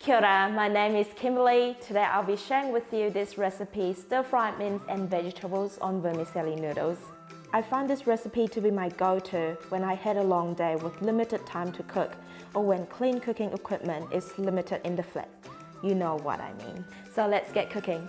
Kia ora, my name is Kimberly. Today I'll be sharing with you this recipe, stir-fried mince and vegetables on vermicelli noodles. I found this recipe to be my go-to when I had a long day with limited time to cook or when clean cooking equipment is limited in the flat. You know what I mean. So let's get cooking.